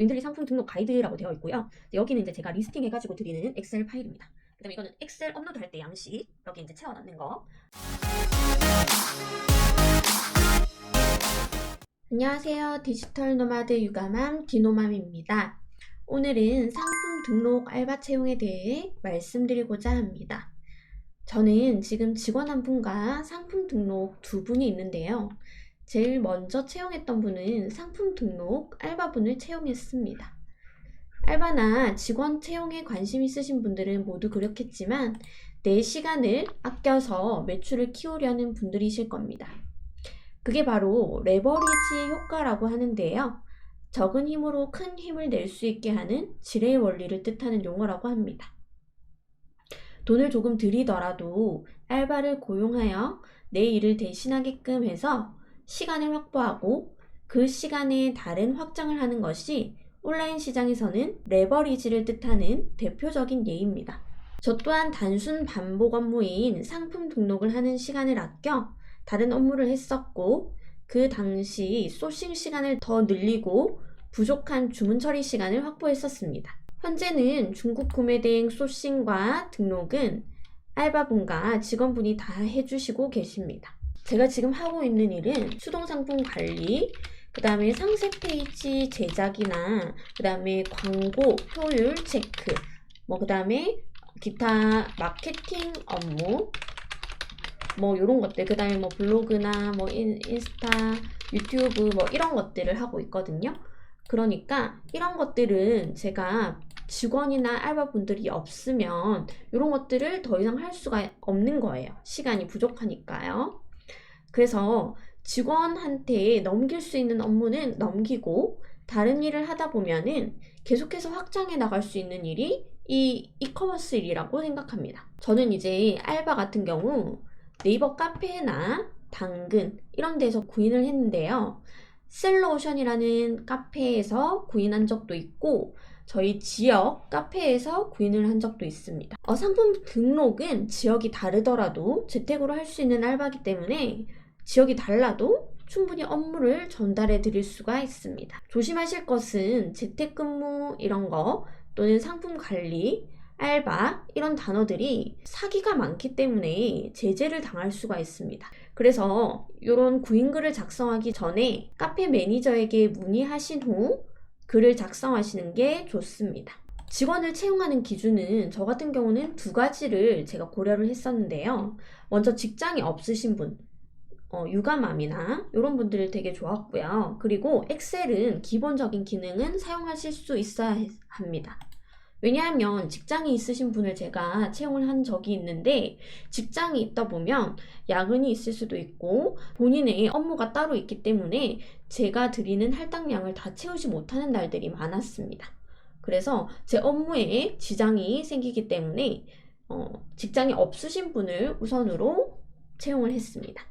윈들리 상품 등록 가이드라고 되어 있고요. 여기는 이제 제가 리스팅 해가지고 드리는 엑셀 파일입니다. 그다음에 이거는 엑셀 업로드 할 때 양식 여기 이제 채워넣는 거. 안녕하세요. 디지털 노마드 유감맘 디노맘입니다. 오늘은 상품 등록 알바 채용에 대해 말씀드리고자 합니다. 저는 지금 직원 한 분과 상품 등록 두 분이 있는데요. 제일 먼저 채용했던 분은 상품 등록 알바분을 채용했습니다. 알바나 직원 채용에 관심 있으신 분들은 모두 그렇겠지만 내 시간을 아껴서 매출을 키우려는 분들이실 겁니다. 그게 바로 레버리지 효과라고 하는데요. 적은 힘으로 큰 힘을 낼 수 있게 하는 지뢰의 원리를 뜻하는 용어라고 합니다. 돈을 조금 들이더라도 알바를 고용하여 내 일을 대신하게끔 해서 시간을 확보하고 그 시간에 다른 확장을 하는 것이 온라인 시장에서는 레버리지를 뜻하는 대표적인 예입니다. 저 또한 단순 반복 업무인 상품 등록을 하는 시간을 아껴 다른 업무를 했었고 그 당시 소싱 시간을 더 늘리고 부족한 주문 처리 시간을 확보했었습니다. 현재는 중국 구매 대행 소싱과 등록은 알바분과 직원분이 다 해주시고 계십니다. 제가 지금 하고 있는 일은 수동상품 관리, 그 다음에 상세 페이지 제작이나 그 다음에 광고 효율 체크, 그 다음에 기타 마케팅 업무, 요런 것들, 그 다음에 블로그나 인스타, 유튜브 이런 것들을 하고 있거든요. 그러니까 이런 것들은 제가 직원이나 알바분들이 없으면 이런 것들을 더 이상 할 수가 없는 거예요. 시간이 부족하니까요. 그래서 직원한테 넘길 수 있는 업무는 넘기고 다른 일을 하다 보면은 계속해서 확장해 나갈 수 있는 일이 이 이커머스 일이라고 생각합니다. 저는 이제 알바 같은 경우 네이버 카페나 당근 이런 데서 구인을 했는데요. 셀러오션이라는 카페에서 구인한 적도 있고 저희 지역 카페에서 구인을 한 적도 있습니다. 상품 등록은 지역이 다르더라도 재택으로 할 수 있는 알바이기 때문에 지역이 달라도 충분히 업무를 전달해 드릴 수가 있습니다. 조심하실 것은 재택근무 이런 거 또는 상품 관리, 알바 이런 단어들이 사기가 많기 때문에 제재를 당할 수가 있습니다. 그래서 이런 구인글을 작성하기 전에 카페 매니저에게 문의하신 후 글을 작성하시는 게 좋습니다. 직원을 채용하는 기준은 저 같은 경우는 두 가지를 제가 고려를 했었는데요. 먼저 직장이 없으신 분, 유감맘이나 이런 분들 되게 좋았고요. 그리고 엑셀은 기본적인 기능은 사용하실 수 있어야 합니다. 왜냐하면 직장이 있으신 분을 제가 채용을 한 적이 있는데 직장이 있다 보면 야근이 있을 수도 있고 본인의 업무가 따로 있기 때문에 제가 드리는 할당량을 다 채우지 못하는 날들이 많았습니다. 그래서 제 업무에 지장이 생기기 때문에 직장이 없으신 분을 우선으로 채용을 했습니다.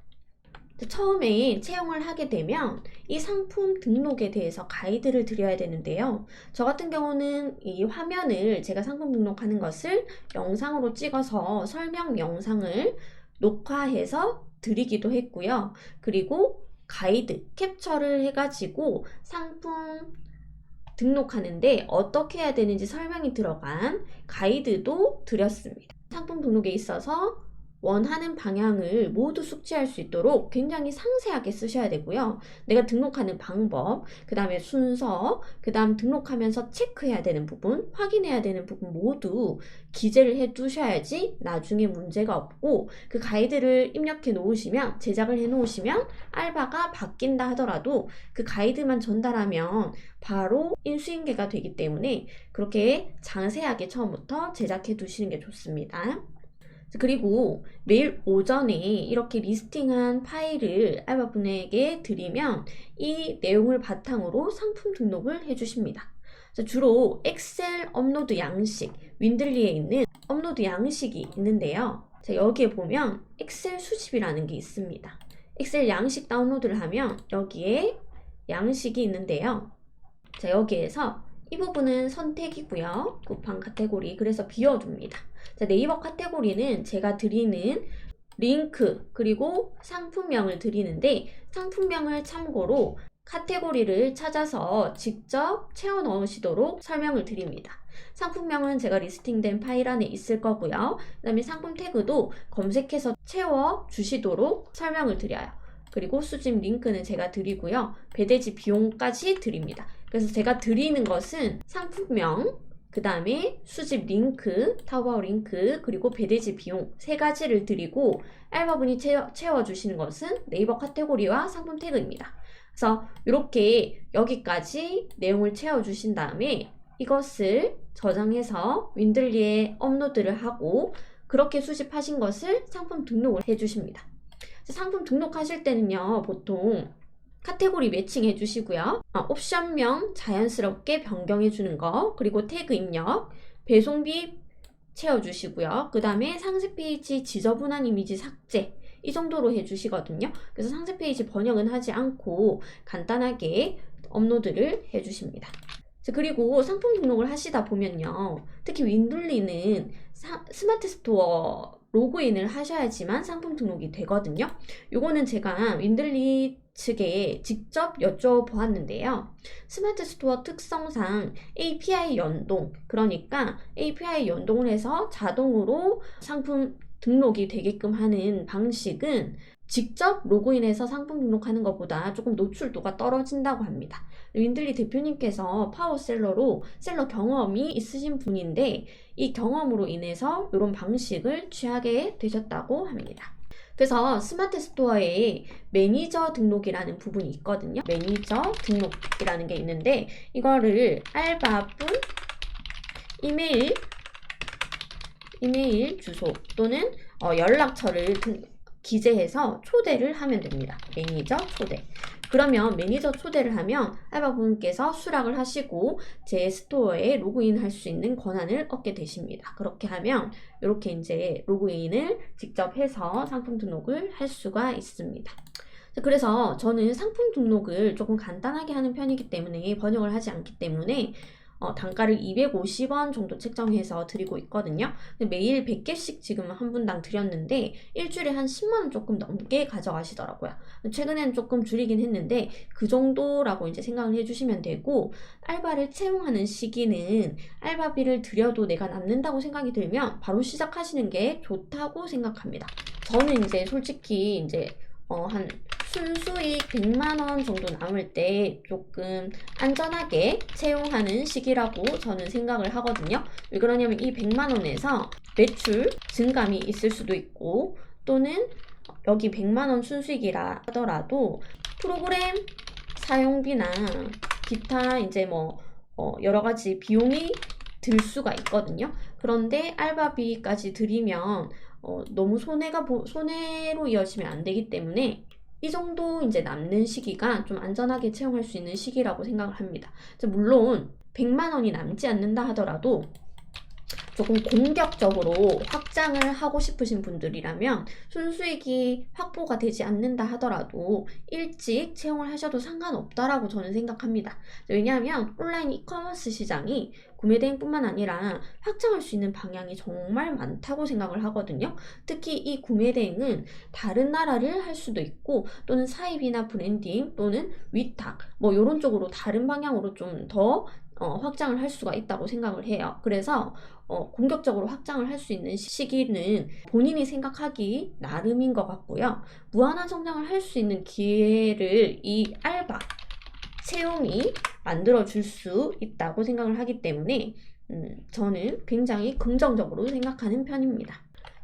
처음에 채용을 하게 되면 이 상품 등록에 대해서 가이드를 드려야 되는데요. 저 같은 경우는 이 화면을 제가 상품 등록하는 것을 영상으로 찍어서 설명 영상을 녹화해서 드리기도 했고요. 그리고 가이드 캡처를 해가지고 상품 등록하는데 어떻게 해야 되는지 설명이 들어간 가이드도 드렸습니다. 상품 등록에 있어서 원하는 방향을 모두 숙지할 수 있도록 굉장히 상세하게 쓰셔야 되고요. 내가 등록하는 방법, 그 다음에 순서, 그 다음 등록하면서 체크해야 되는 부분, 확인해야 되는 부분 모두 기재를 해 두셔야지 나중에 문제가 없고 그 가이드를 입력해 놓으시면, 제작을 해 놓으시면 알바가 바뀐다 하더라도 그 가이드만 전달하면 바로 인수인계가 되기 때문에 그렇게 자세하게 처음부터 제작해 두시는 게 좋습니다. 그리고 매일 오전에 이렇게 리스팅한 파일을 알바분에게 드리면 이 내용을 바탕으로 상품 등록을 해주십니다. 주로 엑셀 업로드 양식, 윈들리에 있는 업로드 양식이 있는데요. 여기에 보면 엑셀 수집이라는 게 있습니다. 엑셀 양식 다운로드를 하면 여기에 양식이 있는데요. 여기에서 이 부분은 선택이고요. 쿠팡 카테고리, 그래서 비워둡니다. 네이버 카테고리는 제가 드리는 링크 그리고 상품명을 드리는데 상품명을 참고로 카테고리를 찾아서 직접 채워 넣으시도록 설명을 드립니다. 상품명은 제가 리스팅된 파일 안에 있을 거고요. 그 다음에 상품 태그도 검색해서 채워 주시도록 설명을 드려요. 그리고 수집 링크는 제가 드리고요. 배대지 비용까지 드립니다. 그래서 제가 드리는 것은 상품명, 그 다음에 수집 링크, 타오바오 링크, 그리고 배대지 비용 3가지를 드리고 알바분이 채워주시는 것은 네이버 카테고리와 상품 태그입니다. 그래서 이렇게 여기까지 내용을 채워주신 다음에 이것을 저장해서 윈들리에 업로드를 하고 그렇게 수집하신 것을 상품 등록을 해주십니다. 상품 등록하실 때는요, 보통 카테고리 매칭 해주시고요. 옵션명 자연스럽게 변경해 주는 거, 그리고 태그 입력, 배송비 채워주시고요. 그 다음에 상세 페이지 지저분한 이미지 삭제, 이 정도로 해주시거든요. 그래서 상세 페이지 번역은 하지 않고 간단하게 업로드를 해주십니다. 그리고 상품 등록을 하시다 보면요, 특히 윈들리는 스마트 스토어 로그인을 하셔야지만 상품 등록이 되거든요. 요거는 제가 윈들리 측에 직접 여쭤보았는데요. 스마트 스토어 특성상 API 연동, 그러니까 API 연동을 해서 자동으로 상품 등록이 되게끔 하는 방식은 직접 로그인해서 상품 등록하는 것보다 조금 노출도가 떨어진다고 합니다. 윈들리 대표님께서 파워셀러로 셀러 경험이 있으신 분인데 이 경험으로 인해서 이런 방식을 취하게 되셨다고 합니다. 그래서 스마트 스토어에 매니저 등록이라는 부분이 있거든요. 매니저 등록이라는 게 있는데 이거를 알바분 이메일 주소 또는 연락처를 기재해서 초대를 하면 됩니다. 매니저 초대. 그러면 매니저 초대를 하면 알바분께서 수락을 하시고 제 스토어에 로그인할 수 있는 권한을 얻게 되십니다. 그렇게 하면 이렇게 이제 로그인을 직접 해서 상품 등록을 할 수가 있습니다. 그래서 저는 상품 등록을 조금 간단하게 하는 편이기 때문에 번역을 하지 않기 때문에 단가를 250원 정도 책정해서 드리고 있거든요. 매일 100개씩 지금 한 분당 드렸는데 일주일에 한 10만원 조금 넘게 가져가시더라고요. 최근에는 조금 줄이긴 했는데 그 정도라고 이제 생각을 해주시면 되고, 알바를 채용하는 시기는 알바비를 드려도 내가 남는다고 생각이 들면 바로 시작하시는 게 좋다고 생각합니다. 저는 이제 솔직히 이제 한 순수익 100만원 정도 남을 때 조금 안전하게 채용하는 시기라고 저는 생각을 하거든요. 왜 그러냐면 이 100만원에서 매출 증감이 있을 수도 있고, 또는 여기 100만원 순수익이라 하더라도 프로그램 사용비나 기타 이제 여러 가지 비용이 들 수가 있거든요. 그런데 알바비까지 드리면 너무 손해로 이어지면 안 되기 때문에 이 정도 이제 남는 시기가 좀 안전하게 채용할 수 있는 시기라고 생각을 합니다. 물론 100만원이 남지 않는다 하더라도 조금 공격적으로 확장을 하고 싶으신 분들이라면 순수익이 확보가 되지 않는다 하더라도 일찍 채용을 하셔도 상관없다라고 저는 생각합니다. 왜냐하면 온라인 이커머스 시장이 구매대행뿐만 아니라 확장할 수 있는 방향이 정말 많다고 생각을 하거든요. 특히 이 구매대행은 다른 나라를 할 수도 있고, 또는 사입이나 브랜딩 또는 위탁 이런 쪽으로 다른 방향으로 좀 더 확장을 할 수가 있다고 생각을 해요. 그래서 공격적으로 확장을 할 수 있는 시기는 본인이 생각하기 나름인 것 같고요. 무한한 성장을 할 수 있는 기회를 이 알바 채용이 만들어 줄 수 있다고 생각을 하기 때문에 저는 굉장히 긍정적으로 생각하는 편입니다.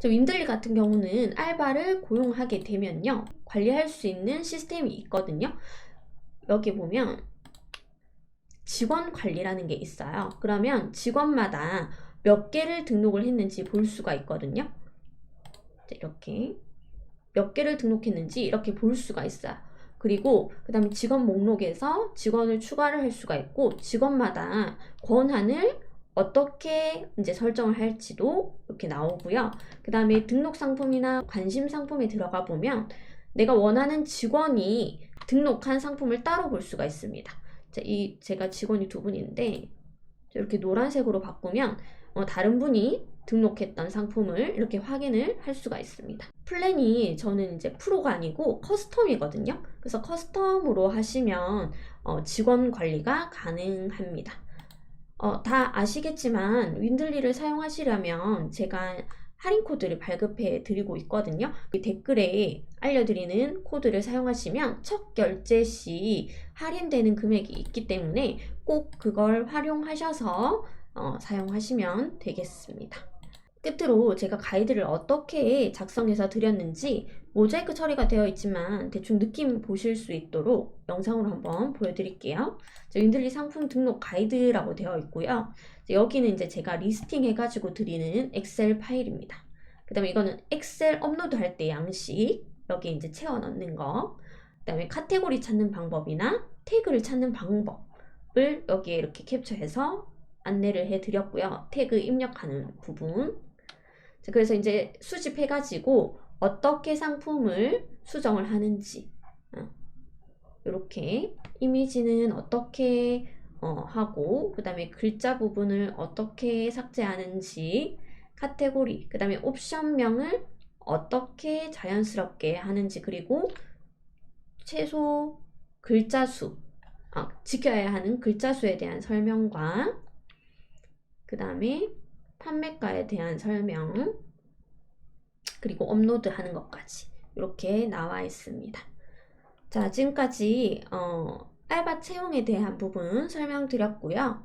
윈들리 같은 경우는 알바를 고용하게 되면요, 관리할 수 있는 시스템이 있거든요. 여기 보면 직원 관리라는 게 있어요. 그러면 직원마다 몇 개를 등록을 했는지 볼 수가 있거든요. 이렇게 몇 개를 등록했는지 이렇게 볼 수가 있어요. 그리고 그 다음에 직원 목록에서 직원을 추가를 할 수가 있고, 직원마다 권한을 어떻게 이제 설정을 할지도 이렇게 나오고요. 그 다음에 등록 상품이나 관심 상품에 들어가 보면 내가 원하는 직원이 등록한 상품을 따로 볼 수가 있습니다. 제가 직원이 2분인데 이렇게 노란색으로 바꾸면 다른 분이 등록했던 상품을 이렇게 확인을 할 수가 있습니다. 플랜이 저는 이제 프로가 아니고 커스텀이거든요. 그래서 커스텀으로 하시면 직원 관리가 가능합니다. 다 아시겠지만 윈들리를 사용하시려면 제가 할인 코드를 발급해 드리고 있거든요. 그 댓글에 알려드리는 코드를 사용하시면 첫 결제 시 할인되는 금액이 있기 때문에 꼭 그걸 활용하셔서 사용하시면 되겠습니다. 끝으로 제가 가이드를 어떻게 작성해서 드렸는지 모자이크 처리가 되어 있지만 대충 느낌 보실 수 있도록 영상으로 한번 보여드릴게요. 윈들리 상품 등록 가이드라고 되어 있고요. 여기는 이제 제가 리스팅 해가지고 드리는 엑셀 파일입니다. 그 다음에 이거는 엑셀 업로드 할 때 양식, 여기 이제 채워 넣는 거, 그 다음에 카테고리 찾는 방법이나 태그를 찾는 방법을 여기에 이렇게 캡처해서 안내를 해 드렸고요. 태그 입력하는 부분. 그래서 이제 수집해가지고 어떻게 상품을 수정을 하는지, 이렇게 이미지는 어떻게 하고, 그 다음에 글자 부분을 어떻게 삭제하는지, 카테고리, 그 다음에 옵션명을 어떻게 자연스럽게 하는지, 그리고 최소 글자 수, 지켜야 하는 글자 수에 대한 설명과, 그 다음에 판매가에 대한 설명, 그리고 업로드 하는 것까지 이렇게 나와 있습니다. 자, 지금까지 알바 채용에 대한 부분 설명드렸고요.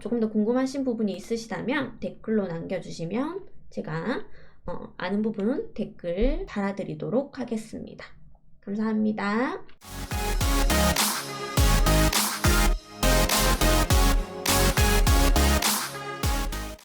조금 더 궁금하신 부분이 있으시다면 댓글로 남겨주시면 제가 아는 부분 댓글 달아드리도록 하겠습니다. 감사합니다.